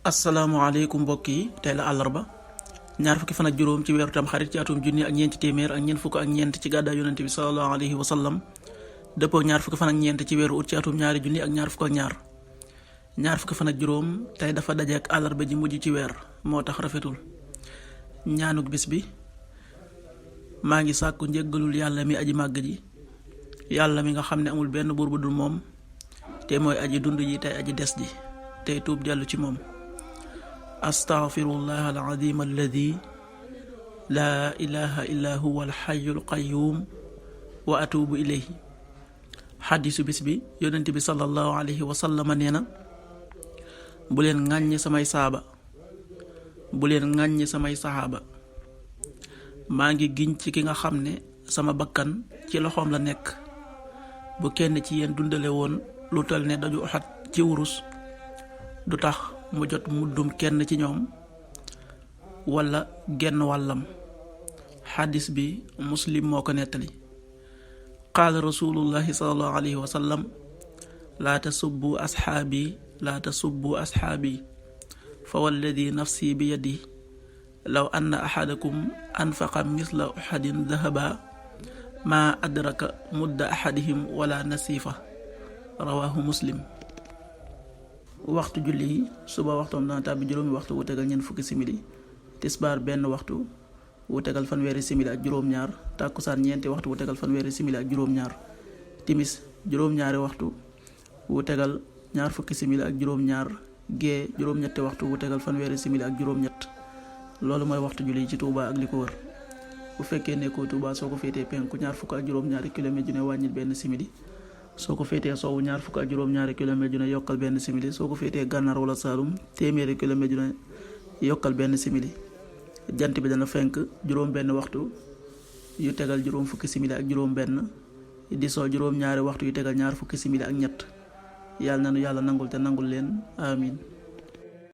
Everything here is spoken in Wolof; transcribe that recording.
asalaamaaleykum mbokk yi tey la àllarba ñaar fukki fan ak juróom ci weeru tam xarit ci atum junni ak ñeenti téeméer ak ñeent fukk ak ñeent ci gàddaay yonente bi sallallahu alayhi wa sallam dëppoo ñaar fukki fan ak ñeent ci weeru ut ci atum ñaari junni ak ñaar fukk ak ñaar fukki fan ak juróom tey dafa dajeek àllarba ji mujj ci weer moo tax rafetul. ñaanuk bis bi maa ngi sàkku njéggalul yàlla mi aji màgg ji, yàlla mi nga xam ne amul benn buur bu dul moom te mooy aji dund ji tey aji des ji tey tuub dellu ci moom. astaghfirullah alazim alladi laa ilaha illa huwa alxayyul qayyum wa atubu ilayhi. xaddisu bis bi yonent bi sallallahu alayhi wa sallam nee na, bu leen ŋàññi samay saxaaba maa ngi giñ ci ki nga xam ne sama bakkan ci loxoom la nekk, bu kenn ci yéen dundale woon lu tal ne daju Uhud ci wurus du tax mu jot muddum kenn ci ñoom wala genn wàllam. xadis bi Muslim moo ko nettali. qaala rasulullahi sallallahu alayhi wa sallam, laa tasubbu asxaabi fa walladi nafsi bi yadi law anna axadakum anfaqa misla uxadin dahaba maa adraka mudda axadihim wala nasifa. rawaahu Muslim. waxtu julli yi suba waxtoom dana tàbbi juróomi waxtu wu tegal ñeent fukki simili, tisbaar benn waxtu wu tegal fanweeri simili ak juróom-ñaar, tàkkusaan ñeenti waxtu wu tegal fanweeri simili ak juróom-ñaar, timis juróom-ñaari waxtu wu tegal ñaar fukki simili ak juróom-ñaar, gee juróom-ñetti waxtu wu tegal fanweeri simili ak juróom-ñett. loolu mooy waxtu julli ci Touba ak li ko wër. bu fekkee nekkoo Touba soo ko féetee penku ñaar fukk ak juróom-ñaari kilomètre ju ne wàññil benn simili, soo ko féetee sowwu ñaar fukk ak juróom-ñaari kilomètre ju ne yokkal benn simili, soo ko féetee gànnaar wala Saalum téeméeri kilomètre ju ne yokkal benn simili. jant bi dana fenk juróom benn waxtu yu tegal juróom fukki simili ak juróom benn, di soo juróom-ñaari waxtu yu tegal ñaar fukki simili ak ñett. yàlla nanu yàlla nangul te nangul leen, amin.